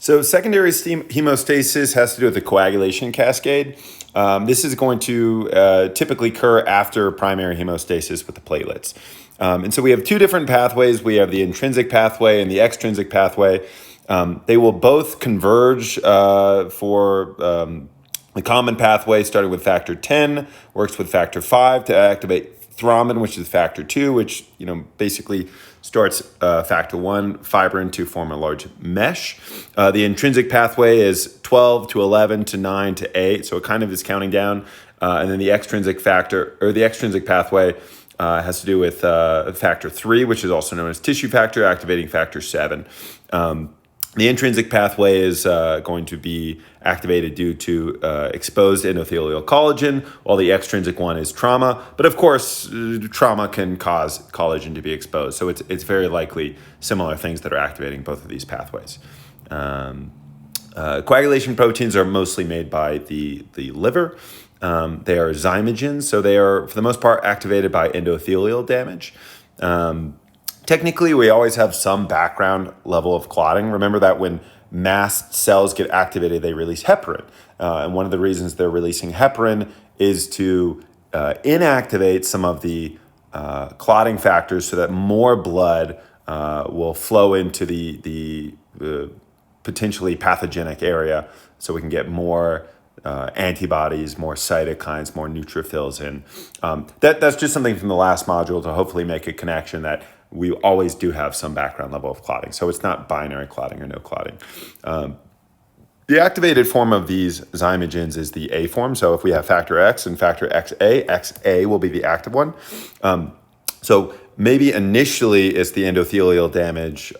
So secondary hemostasis has to do with the coagulation cascade. This is going to typically occur after primary hemostasis with the platelets. And so we have two different pathways. We have the intrinsic pathway and the extrinsic pathway. They will both converge for the common pathway, starting with factor 10, works with factor 5 to activate thrombin, which is factor 2, which basically starts factor 1 fibrin to form a large mesh. The intrinsic pathway is 12 to 11 to 9 to 8, so it kind of is counting down. And then the extrinsic pathway has to do with factor 3, which is also known as tissue factor, activating factor 7. The intrinsic pathway is going to be activated due to exposed endothelial collagen, while the extrinsic one is trauma. But of course, trauma can cause collagen to be exposed. So it's very likely similar things that are activating both of these pathways. Coagulation proteins are mostly made by the liver. They are zymogens, so they are, for the most part, activated by endothelial damage. Technically, we always have some background level of clotting. Remember that when mast cells get activated, they release heparin. And one of the reasons they're releasing heparin is to inactivate some of the clotting factors so that more blood will flow into the potentially pathogenic area, so we can get more antibodies, more cytokines, more neutrophils in. That's just something from the last module to hopefully make a connection that we always do have some background level of clotting. So it's not binary clotting or no clotting. The activated form of these zymogens is the A form. So if we have factor X and factor XA will be the active one. So maybe initially it's the endothelial damage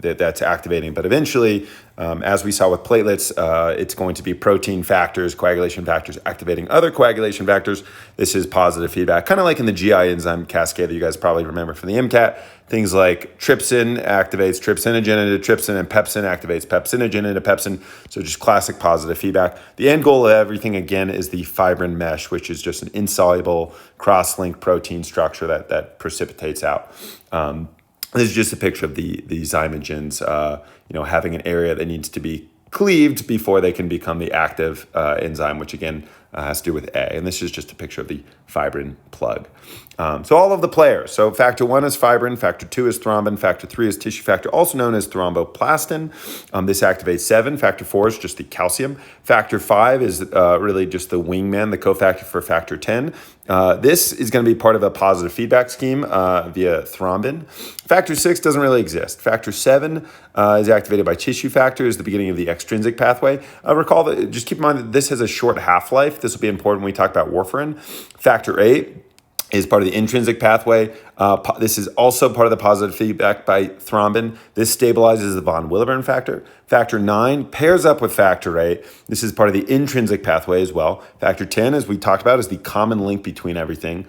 that's activating, but eventually, as we saw with platelets, it's going to be protein factors, coagulation factors, activating other coagulation factors. This is positive feedback, kind of like in the GI enzyme cascade that you guys probably remember from the MCAT. Things like trypsin activates trypsinogen into trypsin, and pepsin activates pepsinogen into pepsin. So just classic positive feedback. The end goal of everything, again, is the fibrin mesh, which is just an insoluble cross-linked protein structure that precipitates out. This is just a picture of the zymogens, having an area that needs to be cleaved before they can become the active enzyme, which again has to do with A. And this is just a picture of the fibrin plug. So all of the players. So factor 1 is fibrin, factor 2 is thrombin, factor 3 is tissue factor, also known as thromboplastin. This activates 7. Factor 4 is just the calcium. Factor 5 is really just the wingman, the cofactor for factor 10. This is going to be part of a positive feedback scheme via thrombin. Factor 6 doesn't really exist. Factor 7 is activated by tissue factor, is the beginning of the extrinsic pathway. Recall that, just keep in mind that this has a short half-life. This will be important when we talk about warfarin. Factor 8 is part of the intrinsic pathway. This is also part of the positive feedback by thrombin. This stabilizes the von Willebrand factor. Factor 9 pairs up with factor 8. This is part of the intrinsic pathway as well. Factor 10, as we talked about, is the common link between everything,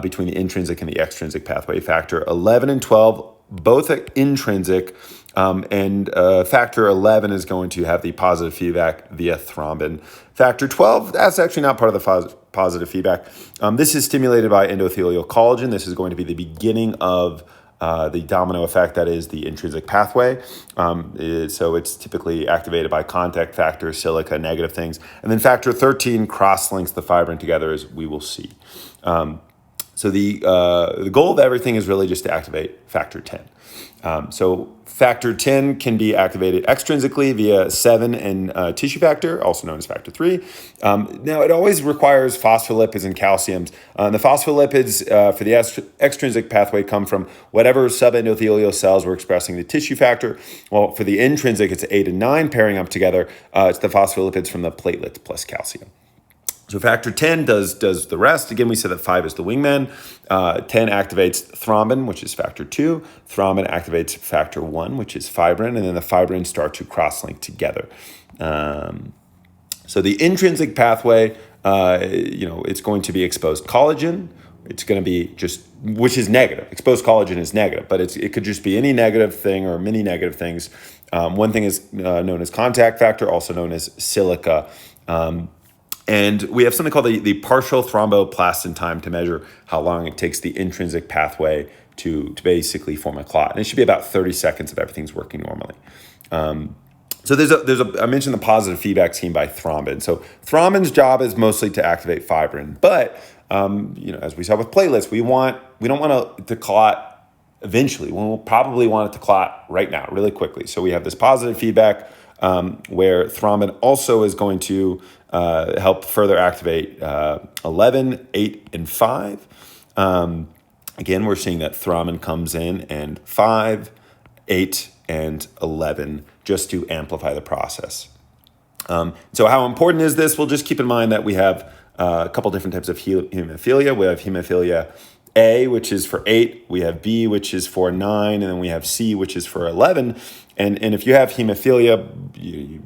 between the intrinsic and the extrinsic pathway. Factor 11 and 12, both are intrinsic, and factor 11 is going to have the positive feedback via thrombin. Factor 12, that's actually not part of the positive feedback. This is stimulated by endothelial collagen. This is going to be the beginning of the domino effect that is the intrinsic pathway. So it's typically activated by contact factor, silica, negative things. And then factor 13 cross-links the fibrin together, as we will see. So the goal of everything is really just to activate factor 10. So factor 10 can be activated extrinsically via 7 and tissue factor, also known as factor 3. Now, it always requires phospholipids and calciums. The phospholipids for the extrinsic pathway come from whatever subendothelial cells were expressing the tissue factor. Well, for the intrinsic, it's 8 and 9 pairing up together. It's the phospholipids from the platelets plus calcium. So factor 10 does the rest. Again, we said that 5 is the wingman. 10 activates thrombin, which is factor 2. Thrombin activates factor 1, which is fibrin, and then the fibrins start to cross-link together. So the intrinsic pathway, it's going to be exposed collagen. It's going to be just, which is negative. Exposed collagen is negative, but it could just be any negative thing or many negative things. One thing is known as contact factor, also known as silica. And we have something called the partial thromboplastin time to measure how long it takes the intrinsic pathway to basically form a clot. And it should be about 30 seconds if everything's working normally. So I mentioned the positive feedback scheme by thrombin. So thrombin's job is mostly to activate fibrin, but as we saw with platelets, we don't want it to clot eventually. We'll probably want it to clot right now, really quickly. So we have this positive feedback where thrombin also is going to help further activate 11, 8, and 5. Again, we're seeing that thrombin comes in and 5, 8, and 11 just to amplify the process. So how important is this? Well, just keep in mind that we have a couple different types of hemophilia. We have hemophilia A, which is for 8. We have B, which is for 9. And then we have C, which is for 11. And if you have hemophilia,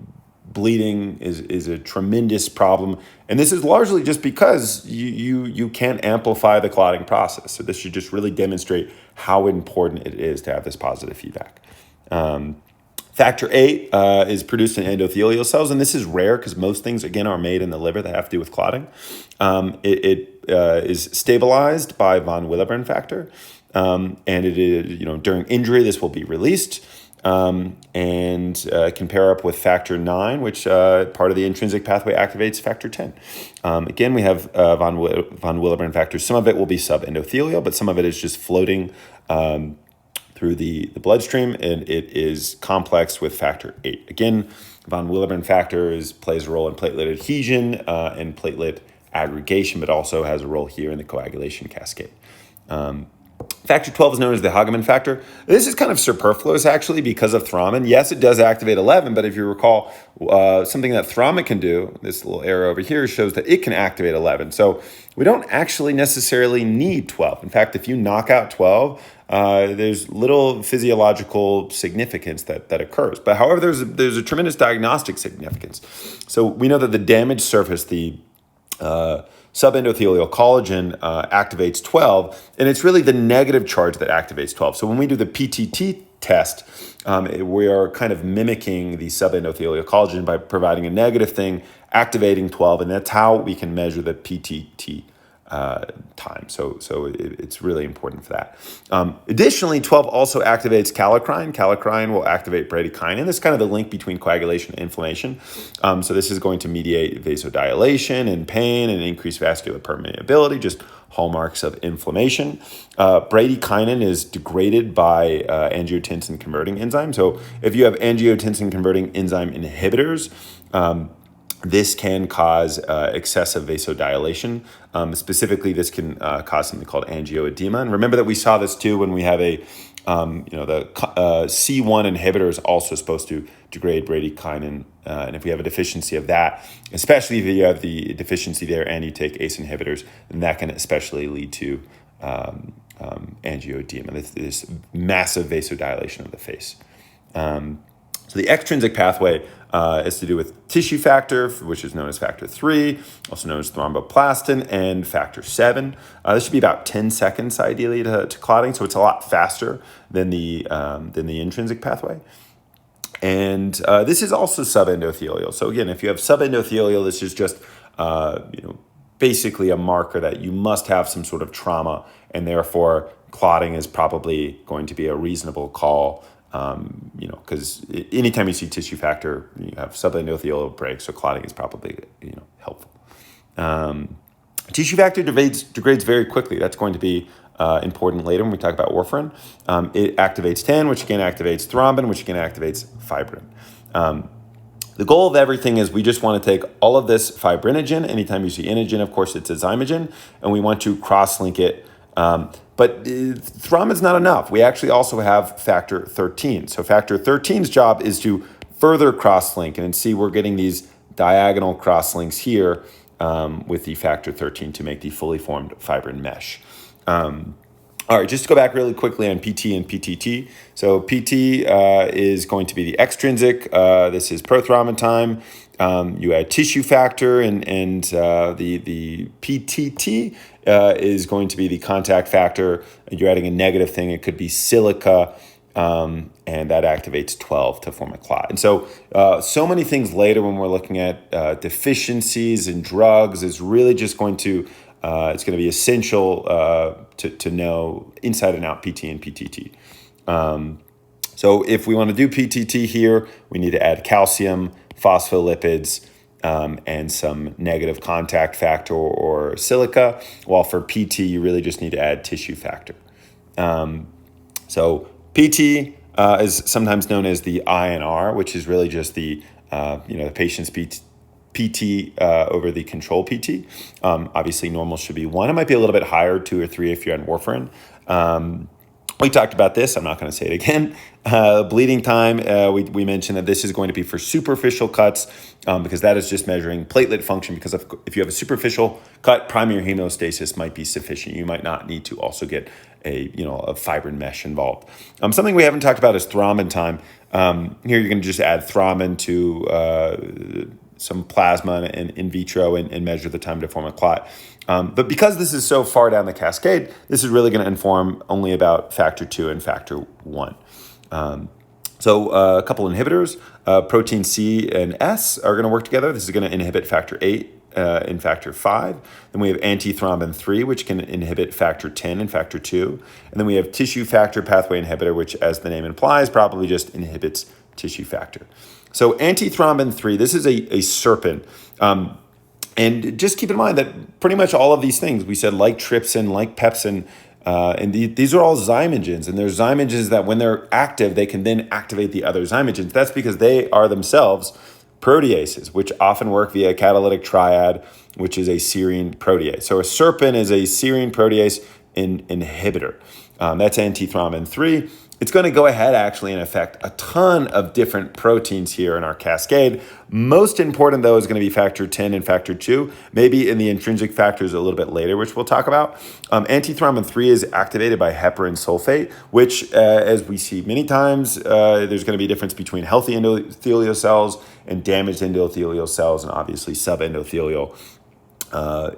bleeding is a tremendous problem. And this is largely just because you can't amplify the clotting process. So this should just really demonstrate how important it is to have this positive feedback. Factor VIII is produced in endothelial cells, and this is rare because most things, again, are made in the liver that have to do with clotting. It is stabilized by von Willebrand factor, and it is, during injury, this will be released, and can pair up with factor IX, which part of the intrinsic pathway activates factor X. Again, we have von Willebrand factor. Some of it will be subendothelial, but some of it is just floating through the bloodstream, and it is complex with factor VIII. Again, von Willebrand factor plays a role in platelet adhesion and platelet aggregation, but also has a role here in the coagulation cascade. Factor 12 is known as the Hagemann factor. This is kind of superfluous, actually, because of thrombin. Yes, it does activate 11, but if you recall, something that thrombin can do, this little arrow over here shows that it can activate 11. So we don't actually necessarily need 12. In fact, if you knock out 12, there's little physiological significance that occurs. But however, there's a tremendous diagnostic significance. So we know that the damaged surface, the subendothelial collagen, activates 12, and it's really the negative charge that activates 12. So when we do the PTT test, we are kind of mimicking the subendothelial collagen by providing a negative thing, activating 12, and that's how we can measure the PTT time. So it's really important for that. Additionally, 12 also activates kallikrein. Kallikrein will activate bradykinin. This is kind of the link between coagulation and inflammation. So this is going to mediate vasodilation and pain and increase vascular permeability, just hallmarks of inflammation. Bradykinin is degraded by angiotensin converting enzyme. So if you have angiotensin converting enzyme inhibitors, this can cause excessive vasodilation. Specifically, this can cause something called angioedema. And remember that we saw this too when we have the C1 inhibitor is also supposed to degrade bradykinin. And if we have a deficiency of that, especially if you have the deficiency there and you take ACE inhibitors, then that can especially lead to angioedema, this massive vasodilation of the face. So the extrinsic pathway is to do with tissue factor, which is known as factor 3, also known as thromboplastin, and factor 7. This should be about 10 seconds, ideally, to clotting, so it's a lot faster than the intrinsic pathway. And this is also subendothelial. So again, if you have subendothelial, this is just basically a marker that you must have some sort of trauma, and therefore clotting is probably going to be a reasonable call. Because anytime you see tissue factor, you have subendothelial break, so clotting is probably helpful. Tissue factor degrades very quickly. That's going to be important later when we talk about warfarin. It activates 10, which again activates thrombin, which again activates fibrin. The goal of everything is we just want to take all of this fibrinogen. Anytime you see inogen, of course, it's a zymogen, and we want to cross-link it. But thrombin's not enough. We actually also have factor 13. So factor 13's job is to further cross-link. And see, we're getting these diagonal cross-links here with the factor 13 to make the fully formed fibrin mesh. All right, just to go back really quickly on PT and PTT. So PT is going to be the extrinsic. This is prothrombin time. You add tissue factor, and the PTT is going to be the contact factor. You're adding a negative thing. It could be silica, and that activates 12 to form a clot. And so many things later when we're looking at deficiencies in drugs is really just going to it's going to be essential to know inside and out PT and PTT. So if we want to do PTT here, we need to add calcium, phospholipids, and some negative contact factor or silica, while for PT, you really just need to add tissue factor. So PT is sometimes known as the INR, which is really just the the patient's PT over the control PT. Obviously, normal should be 1. It might be a little bit higher, 2 or 3 if you're on warfarin. We talked about this. I'm not going to say it again. Bleeding time, we mentioned that this is going to be for superficial cuts because that is just measuring platelet function, because if you have a superficial cut, primary hemostasis might be sufficient. You might not need to also get a fibrin mesh involved. Something we haven't talked about is thrombin time. Here you're going to just add thrombin to some plasma and in vitro and measure the time to form a clot. But because this is so far down the cascade, this is really going to inform only about factor 2 and factor 1. So a couple inhibitors, protein C and S are going to work together. This is going to inhibit factor 8 and factor 5. Then we have antithrombin 3, which can inhibit factor 10 and factor 2. And then we have tissue factor pathway inhibitor, which, as the name implies, probably just inhibits tissue factor. So antithrombin 3, this is a serpin. And just keep in mind that pretty much all of these things, we said like trypsin, like pepsin, and these are all zymogens. And there's zymogens that when they're active, they can then activate the other zymogens. That's because they are themselves proteases, which often work via a catalytic triad, which is a serine protease. So a serpin is a serine protease inhibitor. That's antithrombin 3. It's going to go ahead actually and affect a ton of different proteins here in our cascade. Most important, though, is going to be factor 10 and factor 2, maybe in the intrinsic factors a little bit later, which we'll talk about. Antithrombin 3 is activated by heparin sulfate, which, as we see many times, there's going to be a difference between healthy endothelial cells and damaged endothelial cells, and obviously subendothelial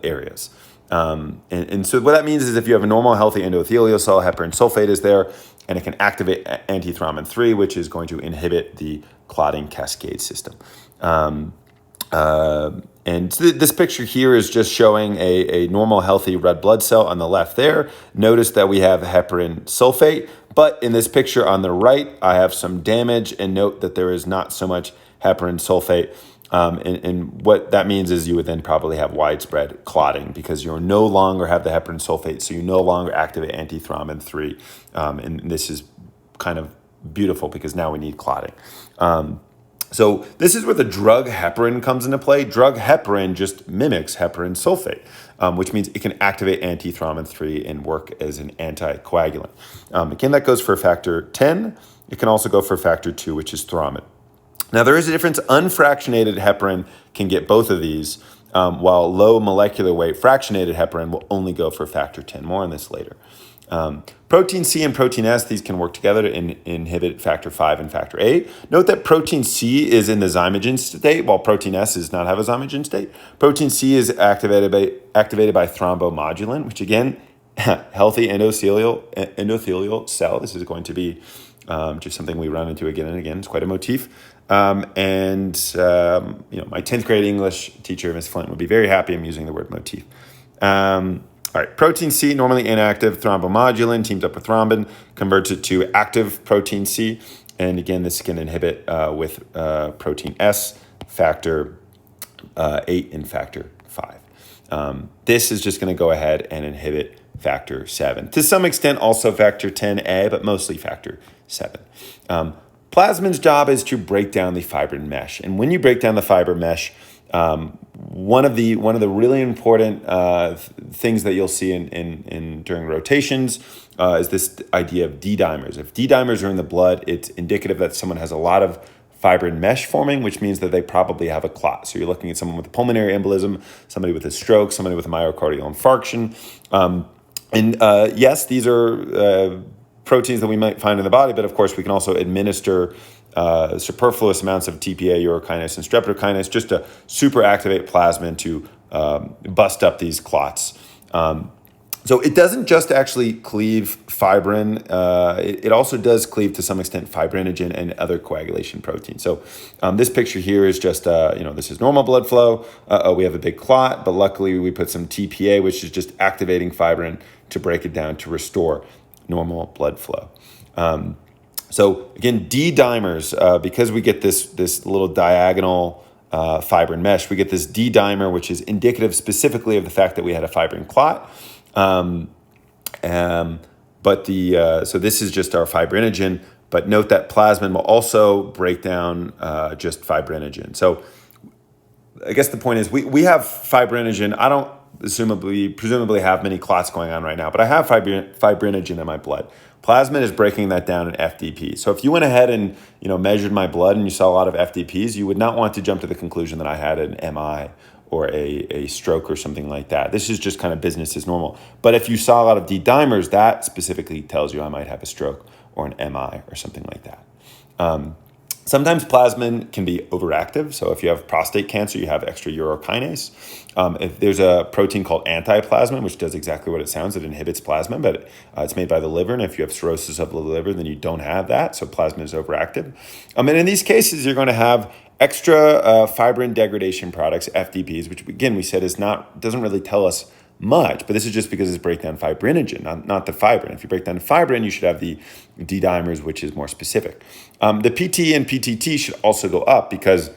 areas. And so what that means is if you have a normal healthy endothelial cell, heparin sulfate is there, and it can activate antithrombin 3, which is going to inhibit the clotting cascade system. And this picture here is just showing a normal healthy red blood cell on the left there. Notice that we have heparin sulfate, but in this picture on the right, I have some damage, and note that there is not so much heparin sulfate. And what that means is you would then probably have widespread clotting because you no longer have the heparin sulfate, so you no longer activate antithrombin 3. And this is kind of beautiful because now we need clotting. So this is where the drug heparin comes into play. Drug heparin just mimics heparin sulfate, which means it can activate antithrombin 3 and work as an anticoagulant. Again, that goes for factor 10. It can also go for factor 2, which is thrombin. Now, there is a difference. Unfractionated heparin can get both of these, while low molecular weight fractionated heparin will only go for factor 10. More on this later. Protein C and protein S, these can work together to inhibit factor 5 and factor 8. Note that protein C is in the zymogen state, while protein S does not have a zymogen state. Protein C is activated by thrombomodulin, which again, healthy endothelial cell. This is going to be just something we run into again and again. It's quite a motif. My 10th grade English teacher, Miss Flint, would be very happy I'm using the word motif. All right, protein C, normally inactive, thrombomodulin, teams up with thrombin, converts it to active protein C. And again, this can inhibit with protein S, factor 8 and factor 5. This is just going to go ahead and inhibit factor 7. To some extent, also factor 10A, but mostly factor 7. Plasmin's job is to break down the fibrin mesh. And when you break down the fiber mesh, one of the really important things that you'll see in during rotations is this idea of D-dimers. If D-dimers are in the blood, it's indicative that someone has a lot of fibrin mesh forming, which means that they probably have a clot. So you're looking at someone with a pulmonary embolism, somebody with a stroke, somebody with a myocardial infarction. Yes, these are proteins that we might find in the body, but of course we can also administer superfluous amounts of TPA, urokinase, and streptokinase just to superactivate plasmin to bust up these clots. So it doesn't just actually cleave fibrin, it also does cleave to some extent fibrinogen and other coagulation proteins. So this picture here is just, this is normal blood flow. We have a big clot, but luckily we put some TPA, which is just activating fibrin to break it down to restore normal blood flow. So again, D-dimers, because we get this little diagonal fibrin mesh, we get this D-dimer, which is indicative specifically of the fact that we had a fibrin clot. So this is just our fibrinogen, but note that plasmin will also break down just fibrinogen. So I guess the point is we have fibrinogen. I don't presumably have many clots going on right now, but I have fibrinogen in my blood. Plasmin is breaking that down in FDP. So if you went ahead and measured my blood and you saw a lot of FDPs, you would not want to jump to the conclusion that I had an MI or a stroke or something like that. This is just kind of business as normal. But if you saw a lot of D-dimers, that specifically tells you I might have a stroke or an MI or something like that. Sometimes plasmin can be overactive. So if you have prostate cancer, you have extra urokinase. If there's a protein called antiplasmin, which does exactly what it sounds, it inhibits plasmin, but it's made by the liver. And if you have cirrhosis of the liver, then you don't have that. So plasmin is overactive. And in these cases, you're going to have extra fibrin degradation products, FDPs, which again, we said doesn't really tell us much, but this is just because it's break down fibrinogen, not the fibrin. If you break down the fibrin, you should have the D-dimers, which is more specific. The PT and PTT should also go up because,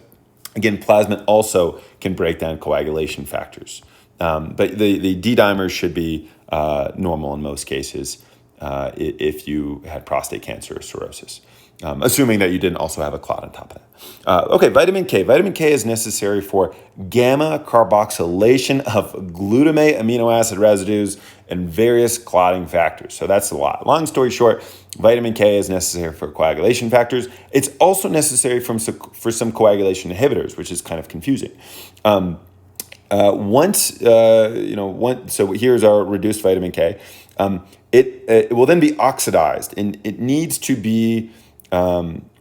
again, plasmin also can break down coagulation factors. But the D-dimers should be normal in most cases if you had prostate cancer or cirrhosis. Assuming that you didn't also have a clot on top of that. Okay, vitamin K. Vitamin K is necessary for gamma carboxylation of glutamate amino acid residues and various clotting factors. So that's a lot. Long story short, vitamin K is necessary for coagulation factors. It's also necessary for some coagulation inhibitors, which is kind of confusing. So here's our reduced vitamin K. It will then be oxidized, and it needs to be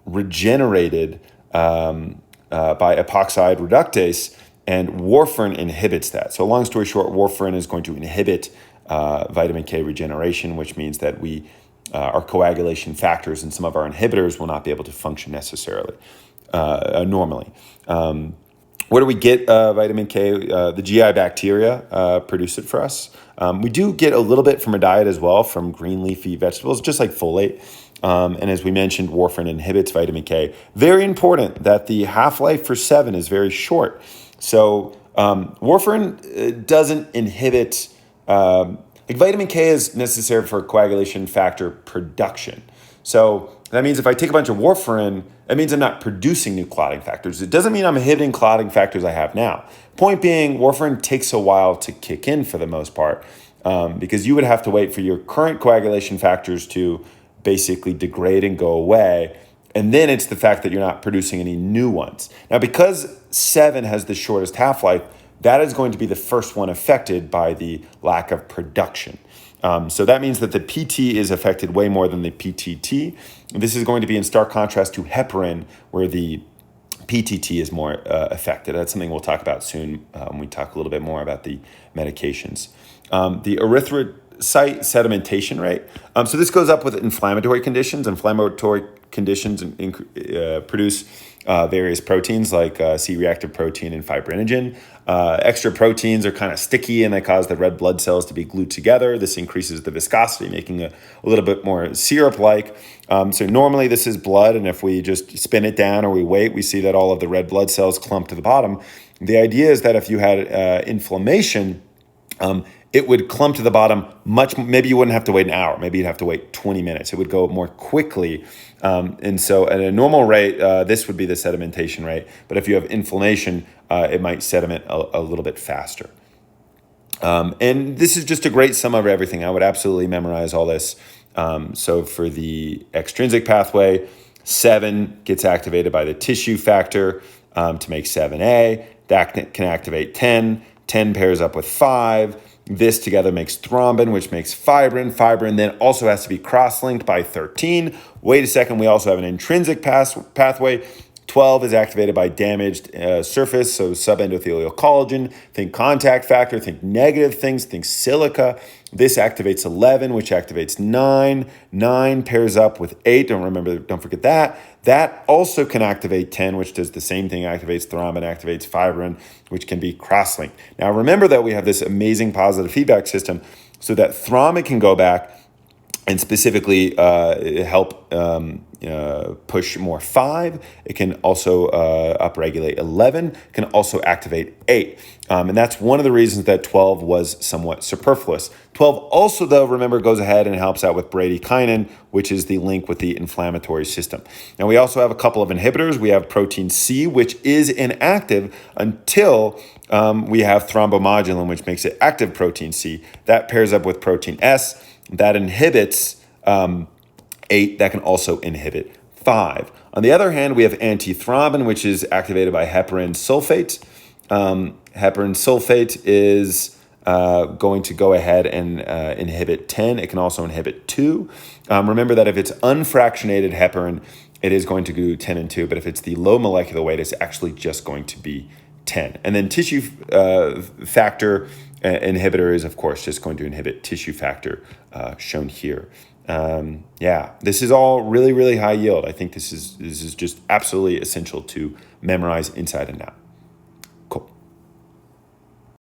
regenerated by epoxide reductase, and warfarin inhibits that. So long story short, warfarin is going to inhibit vitamin K regeneration, which means that our coagulation factors and some of our inhibitors will not be able to function necessarily normally. Where do we get vitamin K? The GI bacteria produce it for us. We do get a little bit from a diet as well, from green leafy vegetables, just like folate. And as we mentioned, warfarin inhibits vitamin K. Very important that the half-life for 7 is very short. So warfarin doesn't inhibit, vitamin K is necessary for coagulation factor production. So that means if I take a bunch of warfarin, that means I'm not producing new clotting factors. It doesn't mean I'm inhibiting clotting factors I have now. Point being, warfarin takes a while to kick in for the most part, because you would have to wait for your current coagulation factors to basically degrade and go away. And then it's the fact that you're not producing any new ones. Now, because 7 has the shortest half-life, that is going to be the first one affected by the lack of production. So that means that the PT is affected way more than the PTT. This is going to be in stark contrast to heparin, where the PTT is more affected. That's something we'll talk about soon when we talk a little bit more about the medications. The erythrocyte sedimentation rate. So this goes up with inflammatory conditions. Inflammatory conditions produce various proteins like C-reactive protein and fibrinogen. Extra proteins are kind of sticky and they cause the red blood cells to be glued together. This increases the viscosity, making it a little bit more syrup-like. So normally this is blood, and if we just spin it down or we wait, we see that all of the red blood cells clump to the bottom. The idea is that if you had inflammation, it would clump to the bottom maybe you wouldn't have to wait an hour. Maybe you'd have to wait 20 minutes. It would go more quickly. And so at a normal rate, this would be the sedimentation rate. But if you have inflammation, it might sediment a little bit faster. And this is just a great sum of everything. I would absolutely memorize all this. So for the extrinsic pathway, 7 gets activated by the tissue factor to make 7A. That can activate 10. 10 pairs up with 5. This together makes thrombin, which makes fibrin. Fibrin then also has to be cross-linked by 13. Wait a second, we also have an intrinsic pathway. 12 is activated by damaged surface, so subendothelial collagen. Think contact factor, think negative things, think silica. This activates 11, which activates 9. 9 pairs up with 8. Don't forget that. That also can activate 10, which does the same thing, activates thrombin, activates fibrin, which can be cross-linked. Now remember that we have this amazing positive feedback system so that thrombin can go back and specifically help push more 5. It can also upregulate 11. It can also activate 8. And that's one of the reasons that 12 was somewhat superfluous. 12 also, though, remember, goes ahead and helps out with bradykinin, which is the link with the inflammatory system. Now, we also have a couple of inhibitors. We have protein C, which is inactive until we have thrombomodulin, which makes it active protein C. That pairs up with protein S. That inhibits 8. That can also inhibit 5. On the other hand, we have antithrombin, which is activated by heparin sulfate. Heparin sulfate is going to go ahead and inhibit 10. It can also inhibit 2. Remember that if it's unfractionated heparin, it is going to do 10 and 2. But if it's the low molecular weight, it's actually just going to be 10. And then tissue factor inhibitor is, of course, just going to inhibit tissue factor, shown here. This is all really, really high yield. I think this is just absolutely essential to memorize inside and out.